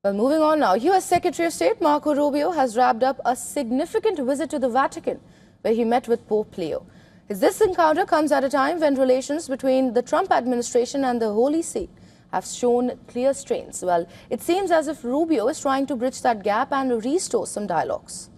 Well, moving on now, U.S. Secretary of State Marco Rubio has wrapped up a significant visit to the Vatican, where he met with Pope Leo. This encounter comes at a time when relations between the Trump administration and the Holy See have shown clear strains. Well, it seems as if Rubio is trying to bridge that gap and restore some dialogues.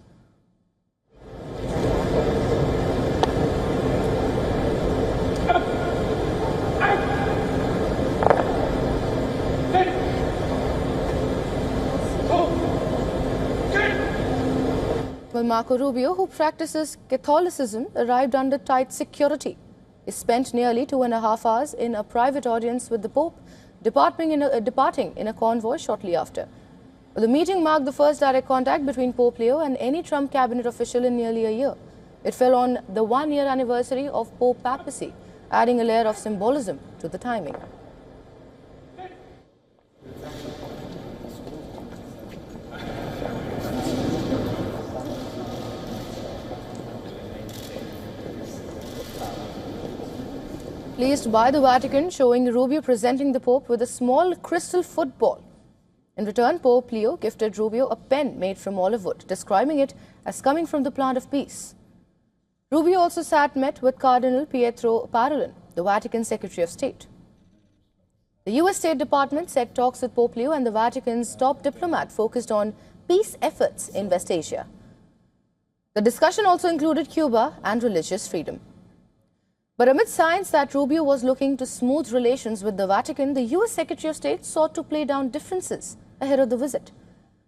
Well, Marco Rubio, who practices Catholicism, arrived under tight security. He spent nearly 2.5 hours in a private audience with the Pope, departing in a convoy shortly after. Well, the meeting marked the first direct contact between Pope Leo and any Trump cabinet official in nearly a year. It fell on the one-year anniversary of Pope papacy, adding a layer of symbolism to the timing. Pleased by the Vatican, showing Rubio presenting the Pope with a small crystal football. In return, Pope Leo gifted Rubio a pen made from olive wood, describing it as coming from the plant of peace. Rubio also met with Cardinal Pietro Parolin, the Vatican Secretary of State. The U.S. State Department said talks with Pope Leo and the Vatican's top diplomat focused on peace efforts in West Asia. The discussion also included Cuba and religious freedom. But amid signs that Rubio was looking to smooth relations with the Vatican, the U.S. Secretary of State sought to play down differences ahead of the visit.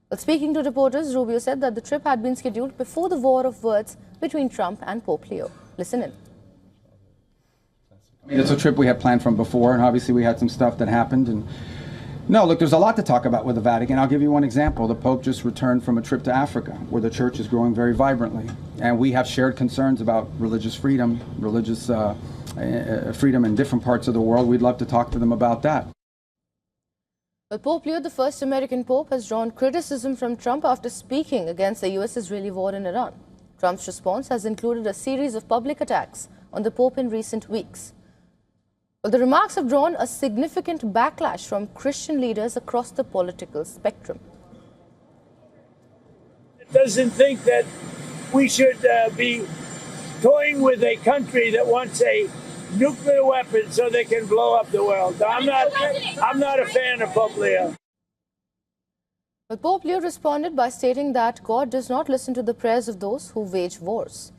While speaking to reporters, Rubio said that the trip had been scheduled before the war of words between Trump and Pope Leo. Listen in. I mean, it's a trip we had planned from before, and obviously we had some stuff that happened. And no, look, there's a lot to talk about with the Vatican. I'll give you one example. The Pope just returned from a trip to Africa, where the church is growing very vibrantly. And we have shared concerns about religious freedom, freedom in different parts of the world. We'd love to talk to them about that. Well, Pope Leo, the first American Pope, has drawn criticism from Trump after speaking against the U.S.-Israeli war in Iran. Trump's response has included a series of public attacks on the Pope in recent weeks. Well, the remarks have drawn a significant backlash from Christian leaders across the political spectrum. It doesn't think that we should be toying with a country that wants a nuclear weapon so they can blow up the world. I'm not a fan of Pope Leo. But Pope Leo responded by stating that God does not listen to the prayers of those who wage wars.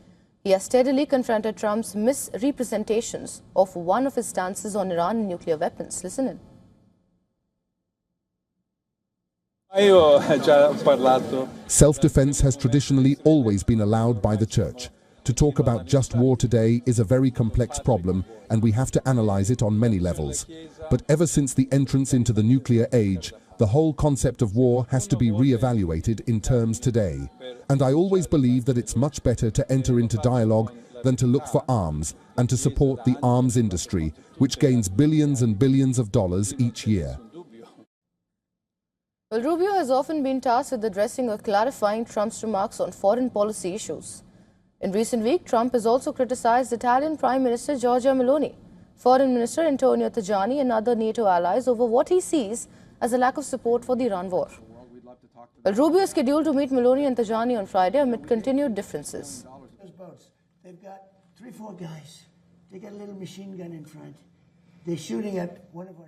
He has steadily confronted Trump's misrepresentations of one of his stances on Iran and nuclear weapons. Listen in. Self-defense has traditionally always been allowed by the Church. To talk about just war today is a very complex problem, and we have to analyze it on many levels. But ever since the entrance into the nuclear age, the whole concept of war has to be re-evaluated in terms today. And I always believe that it's much better to enter into dialogue than to look for arms and to support the arms industry, which gains billions and billions of dollars each year. Well, Rubio has often been tasked with addressing or clarifying Trump's remarks on foreign policy issues. In recent weeks, Trump has also criticized Italian Prime Minister Giorgia Meloni, Foreign Minister Antonio Tajani and other NATO allies over what he sees as a lack of support for the Iran war. Well, Rubio is scheduled to meet Meloni and Tajani on Friday amid continued differences. Those boats, they've got 3-4 guys. They got a little machine gun in front. They're shooting at one of our...